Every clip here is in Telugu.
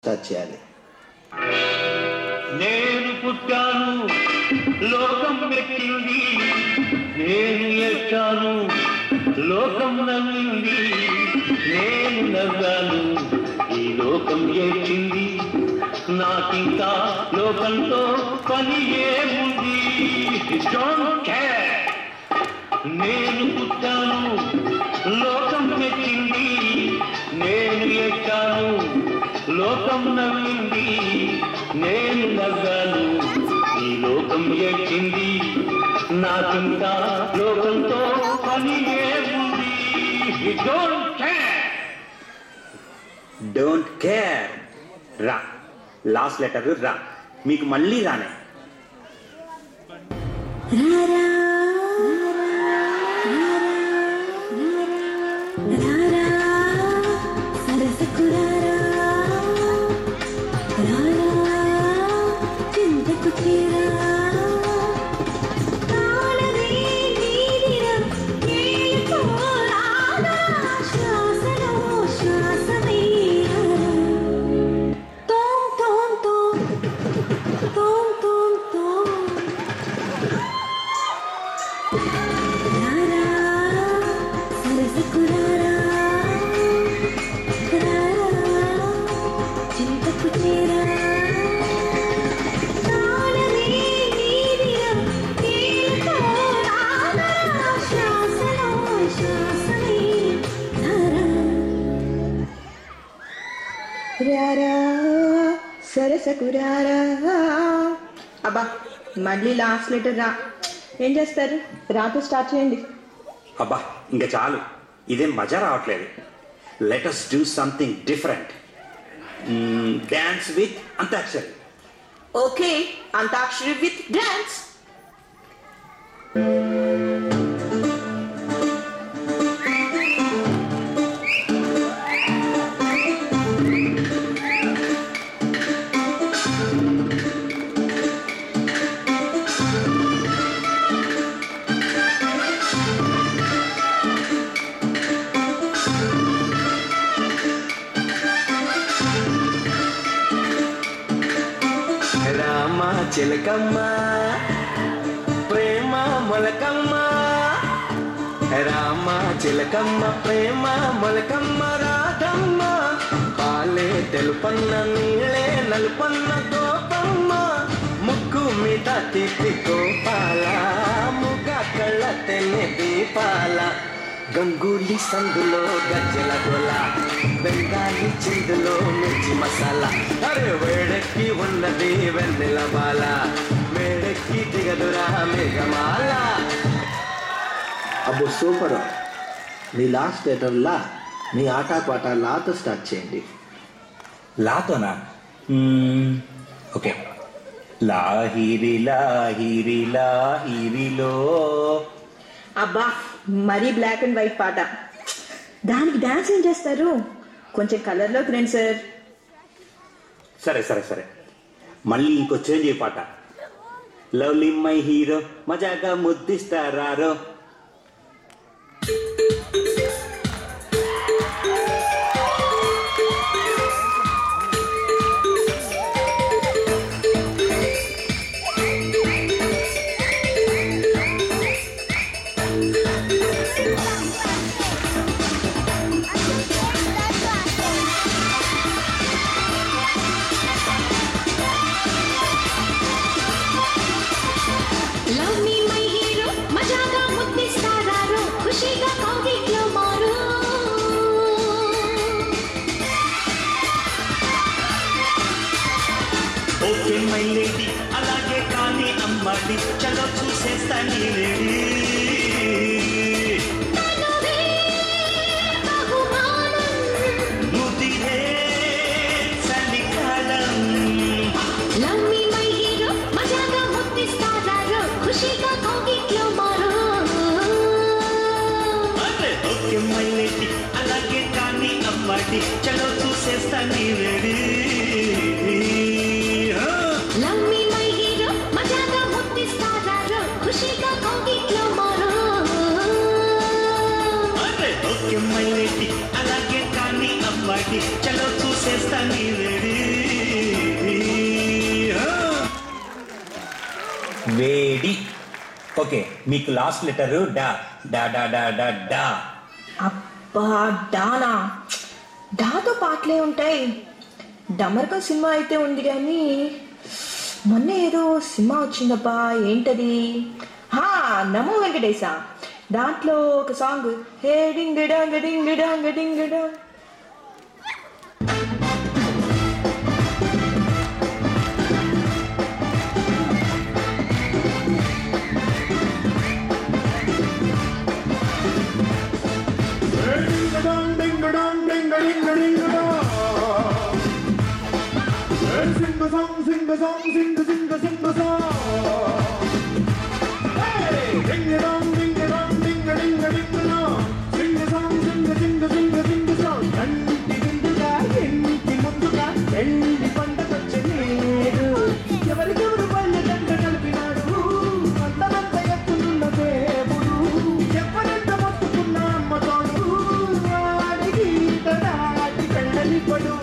స్టార్ట్ చేయాలి. నేను పుట్టాను లోకం పెట్టింది, నేను ఎచ్చాను లోకం నవ్వింది, నేను నవ్వాను ఈ లోకం ఏడ్చింది, నాకింకా లోకంతో పని ఏముంది. Don't care. నేను పుట్టాను లోకం పెట్టింది, నేను ఎచ్చాను లోకం నవ్వింది, నేను నవ్వాను ఈ లోకం ఏడ్చింది, నాకింకా లోకంతో పని ఏముంది. Don't care. Don't care. రా, లాస్ట్ లెటర్ రా. మీకు మళ్ళీ రానే. అబ్బా మళ్ళీ లాస్ట్ లెటర్ రా. ఏం చేస్తారు, రాతో స్టార్ట్ చేయండి. అబ్బా ఇంకా చాలు, ఇదేం మజా రావట్లేదు. Let us do something different. Dance with antakshari. Okay, antakshari with dance. చిలకమ్మ ప్రేమ మొలకమ్మ, రామ చిలకమ్మ ప్రేమ మొలకమ్మ, రాధమ్మ పాలే తెలుపన్న నీళ్ళే నలుపన్న గోపమ్మ, ముక్కు మీద తిప్పి గోపాల, ముగ కళ్ళ తెన్నె దీపాల, గంగూలీ సందులో గజ్జల గోల, బెంగాలీ చిందులో మిర్చి మసాలా, అరే వేడెక్కి ఉన్నది వెన్నెల బాల, వేడెక్కి దిగదురా మేఘమాల. అబ్బో సూపర్. మీ లాస్ట్ లెటర్లా మీ ఆటపాట లాతో స్టార్ట్ చేయండి. లాతోనా? ఓకే. లాహిరి లాహిరి లాహిరిలో. అబ్బా మరీ బ్లాక్ అండ్ వైట్ పాట, దానికి డాన్స్ ఏం చేస్తారు? కొంచెం కలర్లోకి రండి సార్. సరే సరే సరే, మళ్ళీ ఇంకో చేంజ్ అయ్యే పాట. లవ్లీ మై హీరో మజాగా ముద్దిస్తారారో. ఓకే మై లేడీ, అలాగే కానీ అమ్మాడి, చలో చూసేస్తా నీ లేడీ. ముదిరే చలికాలం, అరే ఓకే మై లేడీ, అలాగే కానీ అమ్మాడి, చలో చూసేస్తా నీ lady. Love me, my hero, majaga mutti stararo, khushi ka kaugi kyo వేడి. ఓకే, మీకు లాస్ట్ లెటరు డా డా డా డా డా డా. అబ్బా డానా, డాతో పాటలే ఉంటాయి. డమర్కం సినిమా అయితే ఉంది కానీ మొన్న ఏదో సినిమా వచ్చిందబ్బా, ఏంటది? నమో వెంకటేశ. దాంట్లో ఒక song, hey ding dong ding dong ding dong. Sing a song, sing a song, sing a sing a sing a song. Hey, ding a dong, ding a dong, ding a ding a ding a dong. Sing a song, sing a sing a sing a sing a song. Anti ginduga, enti munduga, endi పండకొచ్చే నేడు. ఎవరికెవరు పల్లె దండ కలిపినాడు, అంతమంత ఎత్తునున్న దేవుడు. చెప్పనంత మొత్తుకున్న అమ్మ తోడు, వాడికి దాటి కళ్ళని పడు.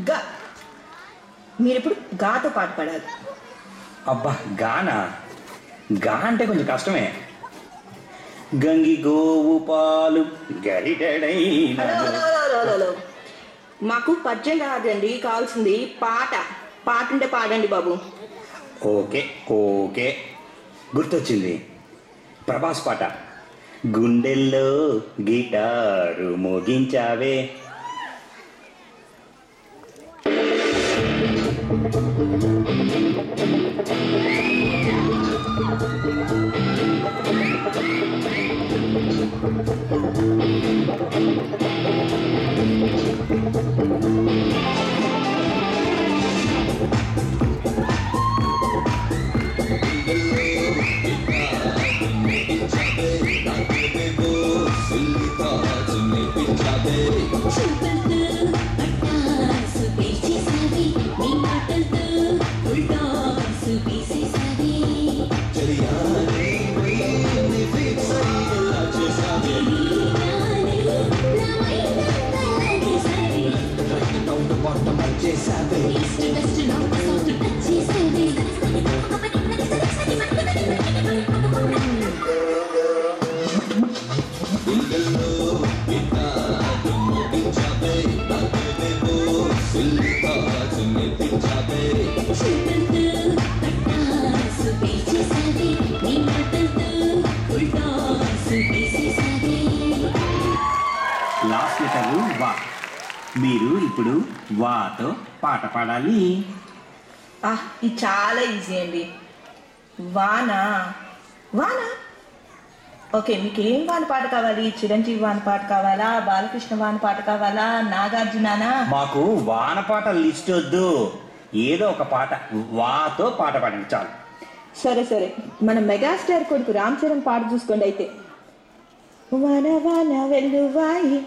గా. మీరిప్పుడు గాతో పాట పాడాలి. అబ్బా గానా, గా అంటే కొంచెం కష్టమే. గంగి గోవు పాలు గరిటెడైన. హలో, మాకు పద్యం కాదండి కావాల్సింది, పాట. పాట ఉంటే పాడండి బాబు. ఓకే ఓకే, గుర్తొచ్చింది, ప్రభాస్ పాట. గుండెల్లో గిటారు మోగించావే. లాస్ట్ లెటరు వా. మీరు ఇప్పుడు వాతో పాట పాడాలి. ఇది చాలా ఈజీ అండి. వానా వానా. ఓకే, మీకు ఏం వాన పాట కావాలి? చిరంజీవి వాన పాట కావాలా, బాలకృష్ణ వాన పాట కావాలా, నాగార్జునానా? మాకు వాన పాట లిస్ట్ వద్దు, ఏదో ఒక పాట వాతో పాట పాడండి చాలు. సరే, మన మెగాస్టార్ కొడుకు రామ్ చరణ్ పాట చూసుకోండి అయితే. వాన వాన వెల్లువాయి.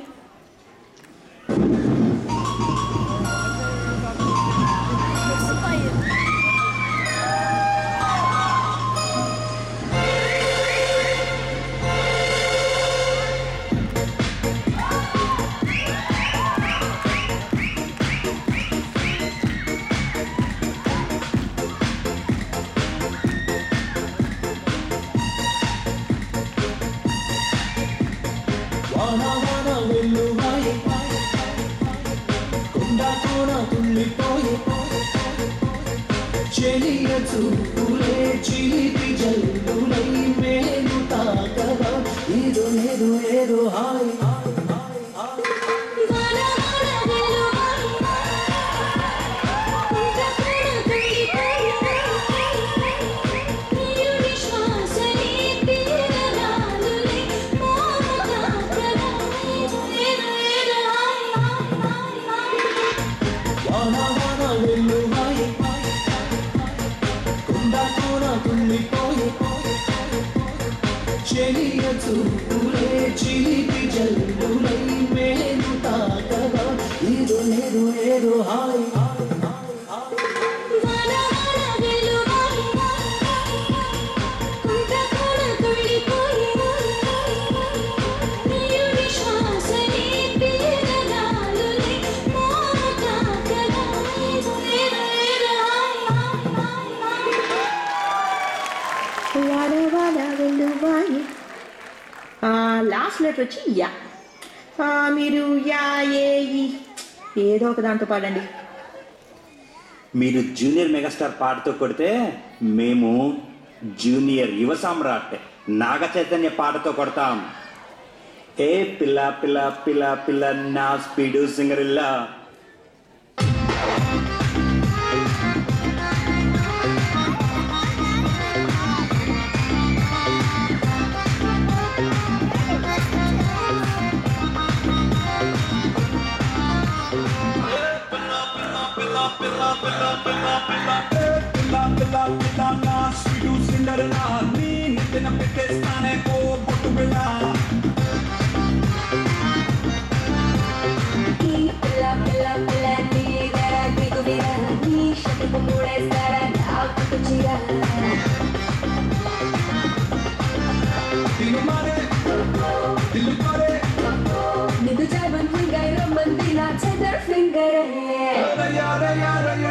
చెలియ చూపులే చిలిపి జల్లులై మేలు తాకగా ఏదో ఏదో ఏదో హాయ్ లాస్ట్ లెటర్ వచ్చి యా. మీరు యా ఏ ఈ ఏదో ఒక దాంతో పాడండి. మీరు జూనియర్ మెగాస్టార్ పాటతో కొడితే మేము జూనియర్ యువ సామ్రాట్ నాగ చైతన్య పాటతో కొడతాం. ఏ పిల్ల పిల్ల పిల్ల పిల్ల నా స్పీడు సింగరిల్లా.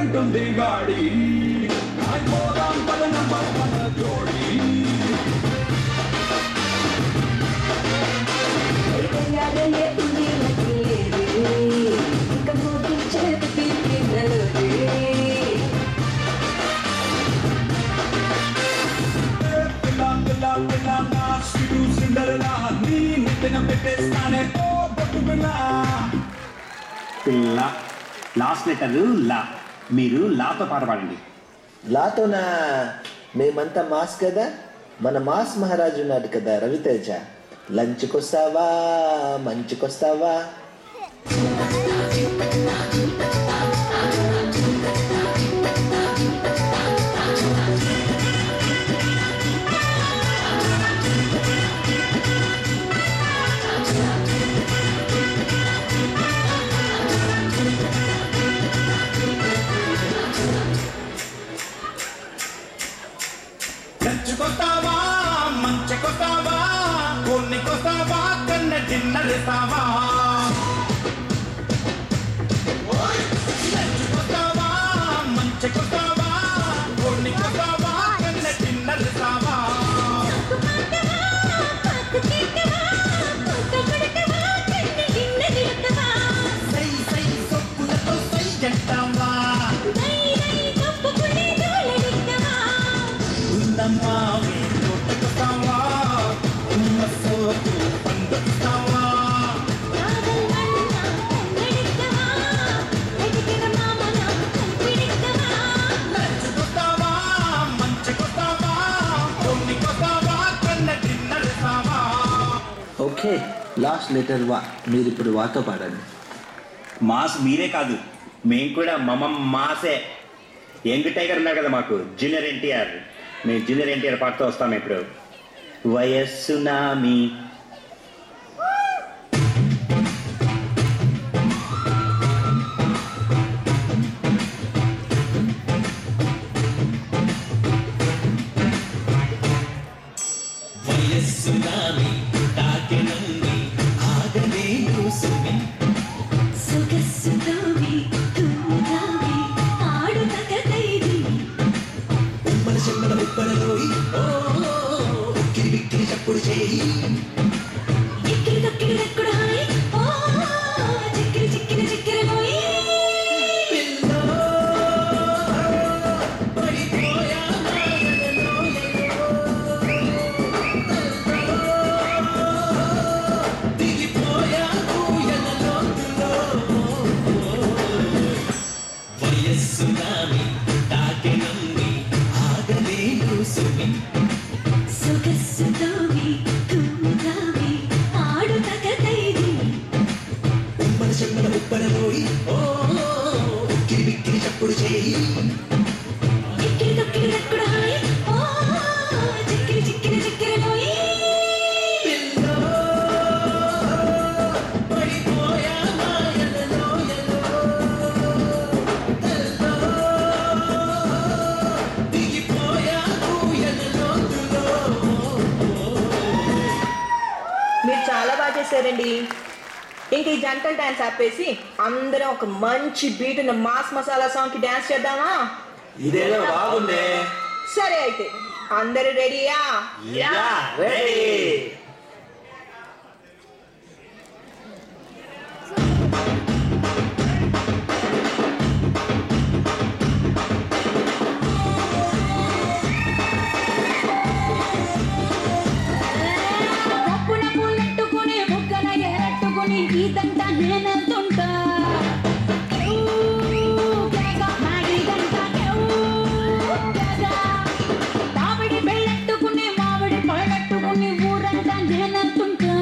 అంటుంది గాడి జోడి పిల్ల లాస్ట్ లెటర్ లా. మీరు లాతో పాట పాడండి. లాతోనా? మేమంతా మాస్ కదా, మన మాస్ మహారాజు ఉన్నాడు కదా రవితేజ. లంచ్కొస్తావా మంచుకొస్తావా? లంచ్కొస్తావా మంచుకొస్తావా కొన్నికొస్తావా కన్న డిన్నర్ ఇస్తావా? లంచ్కొస్తావా మంచుకొస్తావా కొన్నికొస్తావా కన్న డిన్నర్ ఇస్తావా? సై సై సొప్పులతో సై జంటావా? ఉందమ్మావే తోటకొస్తావా ఉమ్మసోకు పండుతావా? లంచ్కొస్తావా మంచుకొస్తావా కొన్నికొస్తావా కన్న డిన్నర్ ఇస్తావా? ఓకే, లాస్ట్ లెటర్ వా. మీరు ఇప్పుడు వాతో పాడండి. మాస్ మీరే కాదు, మేము కూడా మాసే. యంగ్ టైగర్ ఉన్నారు కదా మాకు, జూనియర్ ఎన్టీఆర్. మేము జూనియర్ ఎన్టీఆర్ పాటతో వస్తాం ఇప్పుడు. వయస్సు నామి వయస్సునామి తాకినంది ఆగలేను సుమి ఉమ్మల చెమ్మల ఉప్పలలోయి ఓ ఉక్కిరి బిక్కిరి చప్పుడు చేయి పిల్లో పడిపోయా దిగిపోయా ఊయలలోతులో వయస్సునామి తాకినంది ఆగలేను సుమి ఉమ్మల చెమ్మల ఉప్పలలోయి ఓ ఉక్కిరి బిక్కిరి చప్పుడు చేయి చేశారండి. ఇంక ఈ జంటల డాన్స్ ఆపేసి అందరం ఒక మంచి బీట్ ఉన్న మాస్ మసాలా సాంగ్ కి డాన్స్ చేద్దామా? ఇదేదో బాగుందే. సరే అయితే అందరూ రెడీయా? రెడీ. పప్పున పూలెట్టుకుని బుగ్గన ఎరట్టుకుని ఇదంతా నేనెళ్తుంటా. మామిడి బెళ్ళెట్టుకుని మామిడి పళ్ళెట్టుకుని ఊరంతా నేనెళ్తుంటా.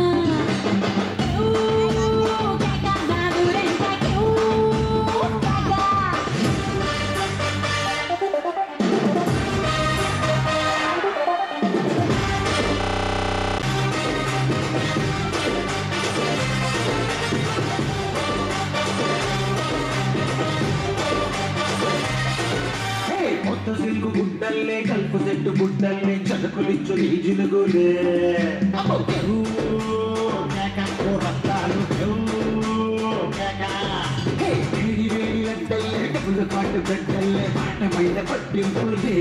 కొత్త సిల్కు గుడ్డల్లే కలుపు చెట్టు గుడ్డల్లే చదుకులిచ్చు నీ జిలుగులే వేడి వేడి లడ్డల్లే డబ్బులు పాటు గడ్డల్లే మాట మీద పట్టింపులే